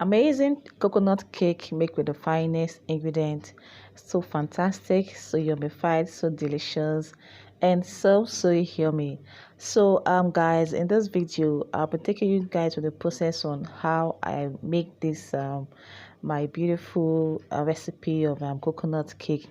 Amazing coconut cake made with the finest ingredient. So fantastic, so yummified, so delicious, and so yummy. So guys, in this video I'll be taking you guys through the process on how I make this my beautiful recipe of coconut cake.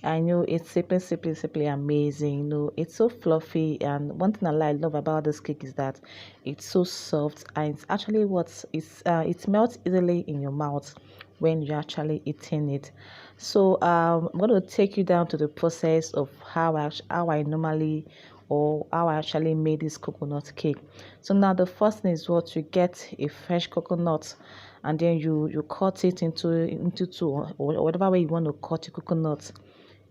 I know it's simply amazing. It's so fluffy, and one thing I love about this cake is that it's so soft, and it's actually it melts easily in your mouth when you're actually eating it. So I'm going to take you down to the process of how I normally or how I actually made this coconut cake. So now the first thing is what you get a fresh coconut, and then you cut it into two, or whatever way you want to cut your coconut.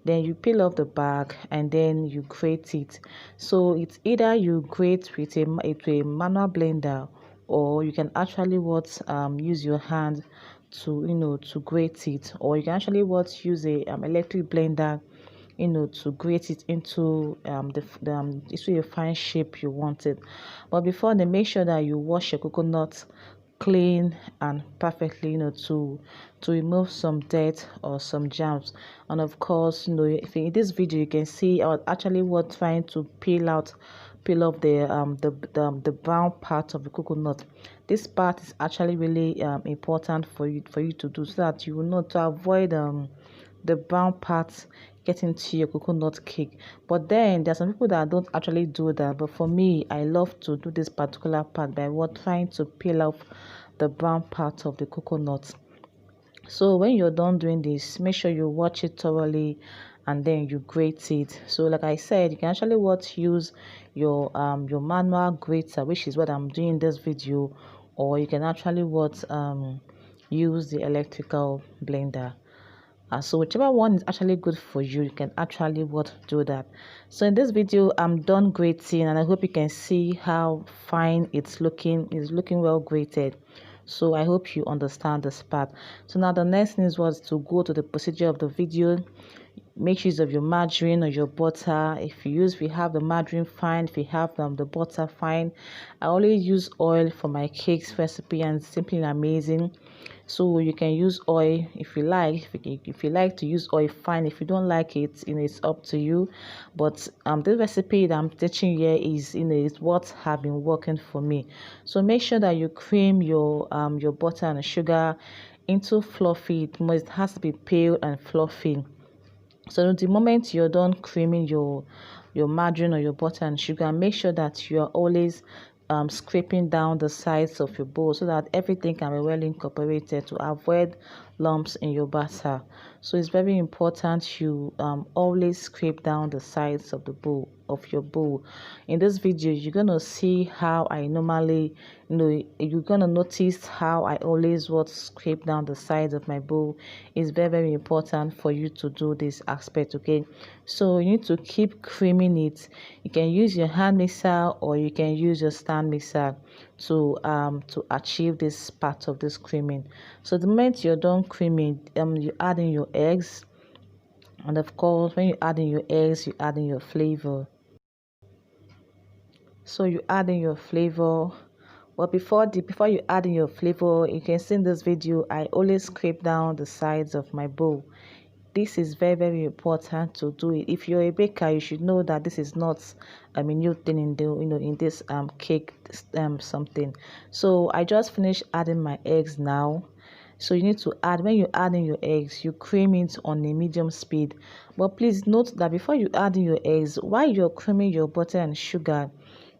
Then you peel off the back and then you grate it. So it's either you grate with a manual blender, or you can actually use your hand to grate it, or you can actually use a electric blender to grate it into into a fine shape you want it. But before then, make sure that you wash your coconut clean and perfectly, to remove some dirt or some germs. And of course, if in this video you can see I was actually trying to peel off the brown part of the coconut. This part is actually really important for you to do, so that you will know to avoid the brown parts get into your coconut cake. But then there are some people that don't actually do that, but for me, I love to do this particular part by trying to peel off the brown part of the coconut. So when you're done doing this, make sure you watch it thoroughly and then you grate it. So like I said, you can actually use your manual grater, which is what I'm doing in this video, or you can actually use the electrical blender. So whichever one is actually good for you, you can actually do that. So in this video, I'm done grating, and I hope you can see how fine it's looking. It's looking well grated. So I hope you understand this part. So now the next thing was to go to the procedure of the video. Make use of your margarine or your butter. If you have the margarine, fine. If you have the butter, fine. I always use oil for my cakes recipe, and it's simply amazing. So you can use oil if you like. If you like to use oil, fine. If you don't like it, it's up to you. But the recipe that I'm teaching here is what have been working for me. So make sure that you cream your butter and sugar into fluffy. It has to be pale and fluffy. So the moment you're done creaming your margarine or your butter and sugar, make sure that you are always scraping down the sides of your bowl, so that everything can be well incorporated, to avoid lumps in your batter. So it's very important you always scrape down the sides of your bowl. In this video, you're gonna see how I normally, you're gonna notice how I always scrape down the sides of my bowl. It's very important for you to do this aspect. Okay, so you need to keep creaming it. You can use your hand mixer, or you can use your stand mixer to achieve this part of this creaming. So the moment you're done creaming, you add in your eggs, and of course when you add in your eggs, you add in your flavor. So you add in your flavor. But before you add in your flavor, you can see in this video I always scrape down the sides of my bowl. This is very important to do it. If you're a baker, you should know that this is not a new thing in this cake something. So I just finished adding my eggs now. So you need to add, when you add in your eggs, you cream it on a medium speed. But please note that before you add in your eggs, while you're creaming your butter and sugar,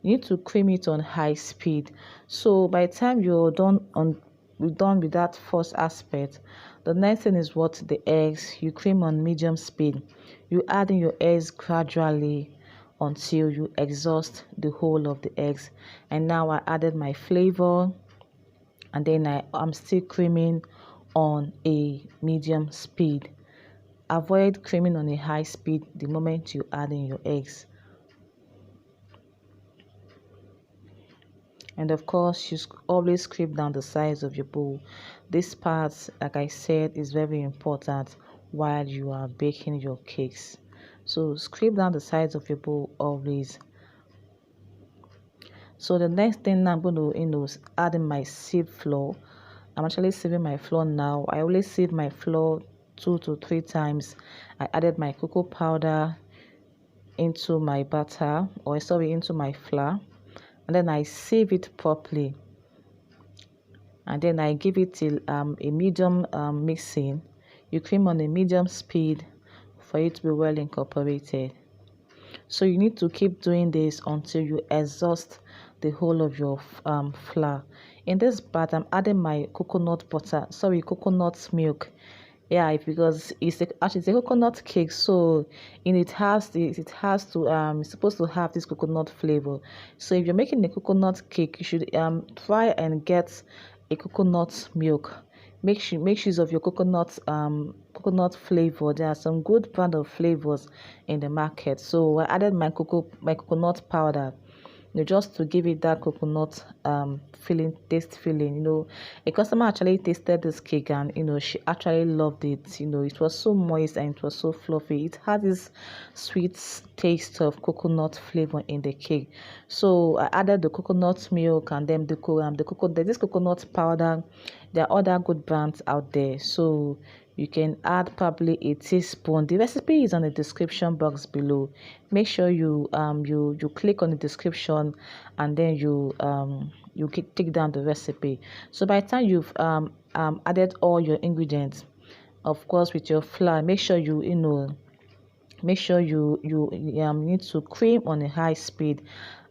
you need to cream it on high speed. So by the time you're done with that first aspect, the next thing is the eggs. You cream on medium speed. You add in your eggs gradually until you exhaust the whole of the eggs. And now I added my flavor, and then I'm still creaming on a medium speed. Avoid creaming on a high speed the moment you add in your eggs. And of course, you always scrape down the sides of your bowl. This part, like I said, is very important while you are baking your cakes. So scrape down the sides of your bowl always. So the next thing I'm going to add in my seed flour. I'm actually sieving my flour now. I always sieve my flour 2 to 3 times. I added my cocoa powder into my batter, or sorry, into my flour, and then I sieve it properly, and then I give it till a medium mixing. You cream on a medium speed for it to be well incorporated. So you need to keep doing this until you exhaust the whole of your flour. In this part, I'm adding my coconut milk. Yeah, because actually it's a coconut cake, so in it's supposed to have this coconut flavor. So if you're making a coconut cake, you should try and get a coconut milk. Make use of your coconut flavor. There are some good brand of flavors in the market. So I added my coconut powder, just to give it that coconut taste feeling. A customer actually tasted this cake, and she actually loved it. It was so moist and it was so fluffy. It had this sweet taste of coconut flavor in the cake. So I added the coconut milk, and then this coconut powder. There are other good brands out there, so you can add probably a teaspoon. The recipe is on the description box below. Make sure you click on the description, and then you take down the recipe. So by the time you've added all your ingredients, of course with your flour, make sure you need to cream on a high speed.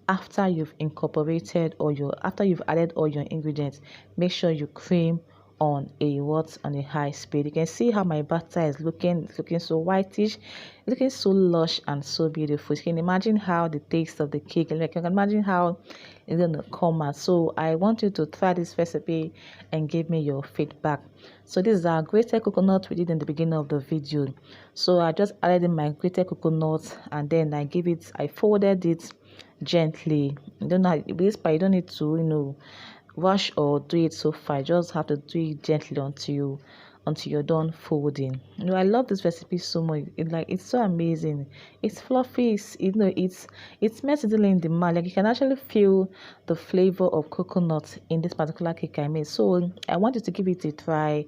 After you've added all your ingredients, make sure you cream on a high speed. You can see how my batter is looking. It's looking so whitish, looking so lush and so beautiful. You can imagine how the taste of the cake, and you can imagine how it's gonna come out. So I want you to try this recipe and give me your feedback. So this is our grated coconut we did in the beginning of the video. So I just added in my grated coconut, and then I folded it gently. You don't know this part, you don't need to rush or do it so far. You just have to do it gently until you're done folding. I love this recipe so much. It's so amazing. It's fluffy. It's melted in the mouth. Like, you can actually feel the flavor of coconut in this particular cake I made. So I want you to give it a try,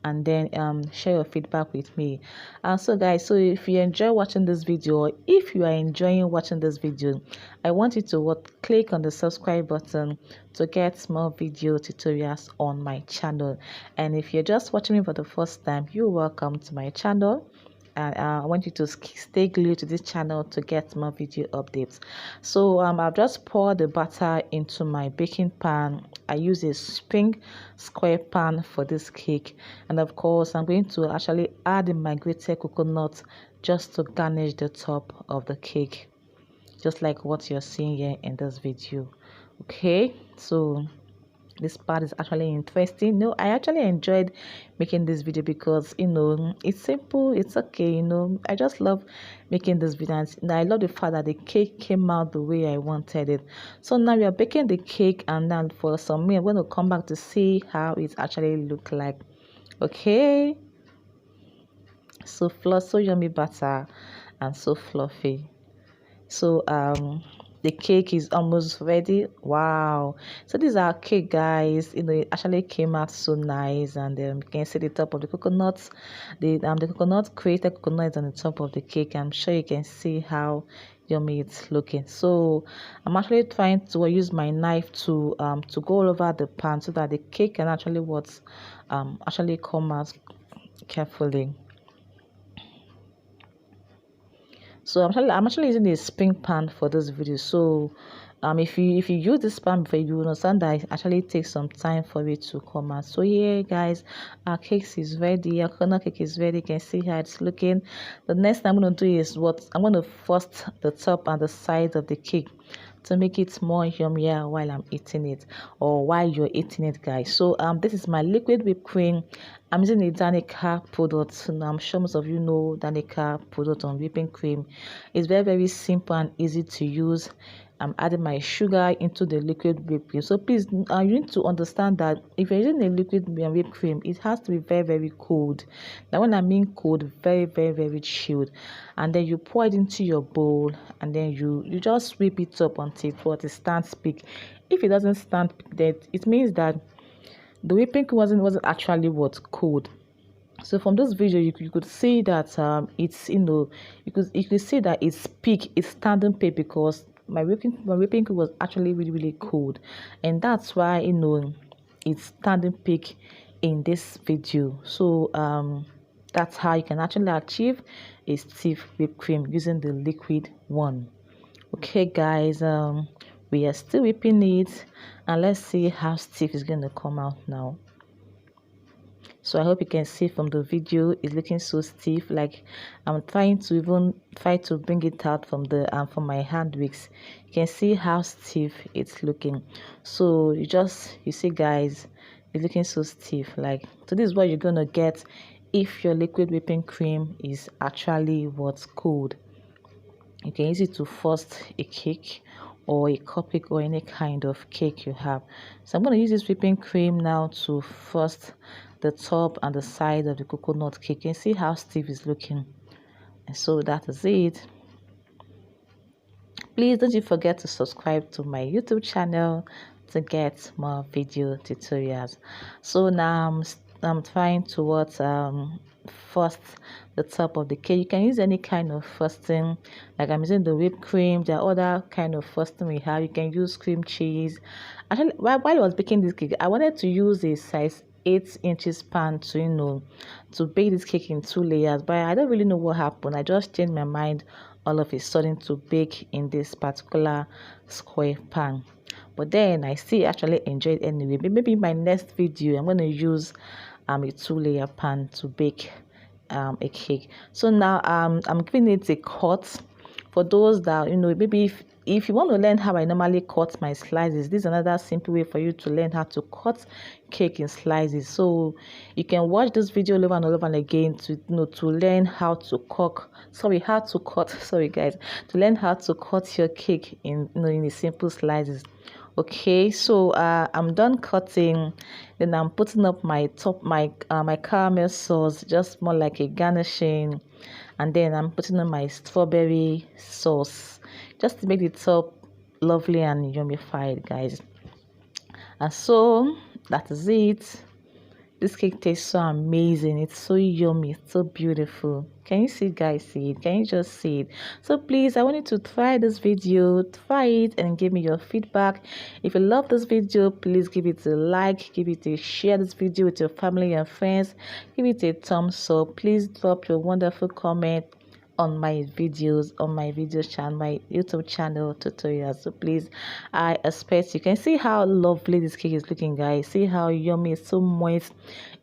and then share your feedback with me. So guys, so if you enjoy watching this video, or if you are enjoying watching this video, I want you to click on the subscribe button to get more video tutorials on my channel. And if you're just watching me for the first time, you're welcome to my channel. And I want you to stay glued to this channel to get more video updates. So I've just poured the batter into my baking pan. I use a spring square pan for this cake, and of course I'm going to actually add in my grated coconut just to garnish the top of the cake, just like what you're seeing here in this video. Okay, so this part is actually interesting. I actually enjoyed making this video because it's simple, it's okay. I just love making this video, and I love the fact that the cake came out the way I wanted it. So now we are baking the cake, and then for some minutes I'm going to come back to see how it actually look like. Okay, so yummy batter and so fluffy. So the cake is almost ready. Wow. So this is our cake, guys. It actually came out so nice, and you can see the top of the coconuts. The grated coconut is on the top of the cake. I'm sure you can see how yummy it's looking. So I'm actually trying to use my knife to go all over the pan so that the cake can actually actually come out carefully. So I'm actually using a spring pan for this video. So if you use this pan before, you understand that it actually takes some time for it to come out. So here, guys, our cake is ready. Our corner cake is ready. You can see how it's looking. The next thing I'm going to do is I'm going to frost the top and the sides of the cake to make it more yummier while I'm eating it, or while you're eating it, guys. So this is my liquid whipped cream. I'm using a Danica product. I'm sure most of you know Danica product on whipping cream. It's very simple and easy to use. I'm adding my sugar into the liquid whipped cream. So please, you need to understand that if you're using a liquid whipped cream, it has to be very cold. Now when I mean cold, very chilled. And then you pour it into your bowl, and then you just whip it up until it stands peak. If it doesn't stand peak, that it means that the whipping cream wasn't actually what cold. So from this video, you could see that it's, you could see that it's peak, it's standing peak, because my whipping cream was actually really really cold, and that's why it's standing peak in this video. So that's how you can actually achieve a stiff whipped cream using the liquid one. Okay guys, we are still whipping it, and let's see how stiff it's going to come out now. So I hope you can see from the video, it's looking so stiff. Like, I'm trying to even try to bring it out from the from my hand wicks. You can see how stiff it's looking. So you see guys, it's looking so stiff. Like, so this is what you're gonna get if your liquid whipping cream is actually what's cold. You can use it to frost a cake or a cupcake or any kind of cake you have. So I'm going to use this whipping cream now to frost the top and the side of the coconut cake. You can see how stiff it's looking. And so that is it. Please don't you forget to subscribe to my YouTube channel to get more video tutorials. So now I'm trying to first the top of the cake. You can use any kind of frosting, like I'm using the whipped cream. There are other kind of frosting we have. You can use cream cheese. Actually, while I was baking this cake, I wanted to use a size 8 inches pan to to bake this cake in 2 layers, but I don't really know what happened. I just changed my mind all of a sudden to bake in this particular square pan. But then I still actually enjoyed it anyway. Maybe my next video I'm going to use a 2-layer pan to bake a cake. So now I'm giving it a cut. For those that maybe if you want to learn how I normally cut my slices, this is another simple way for you to learn how to cut cake in slices. So you can watch this video over and over and again to to learn how to sorry guys, to learn how to cut your cake in in the simple slices. Okay, so I'm done cutting. Then I'm putting up my caramel sauce, just more like a garnishing, and then I'm putting on my strawberry sauce just to make the top lovely and yummified, guys. And so that is it. This cake tastes so amazing. It's so yummy. It's so beautiful. Can you see, guys? See it? Can you just see it? So please, I want you to try this video. Try it and give me your feedback. If you love this video, please give it a like. Give it a share this video with your family and friends. Give it a thumbs up. Please drop your wonderful comment on my videos, on my channel, my YouTube channel tutorials. So please, I expect you can see how lovely this cake is looking, guys. See how yummy, it's so moist,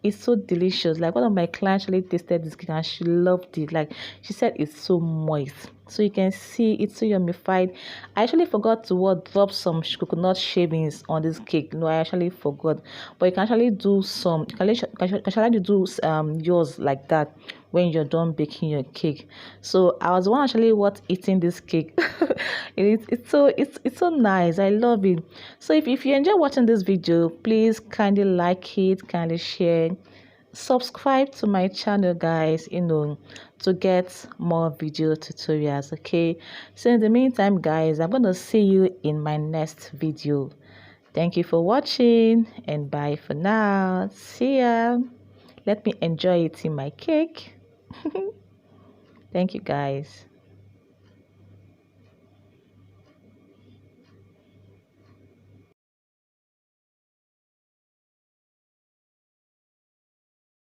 it's so delicious. Like, one of my clients actually tasted this cake and she loved it. Like, she said it's so moist. So you can see it's so yummified. I actually forgot to drop some coconut shavings on this cake. No, I actually forgot. But you can actually do some. You can actually do yours like that when you're done baking your cake. So I was one actually eating this cake. It's so nice. I love it. So if you enjoy watching this video, please kindly like it, kindly share, subscribe to my channel, guys, to get more video tutorials. Okay, so in the meantime, guys, I'm gonna see you in my next video. Thank you for watching, and bye for now. See ya. Let me enjoy eating my cake. Thank you, guys.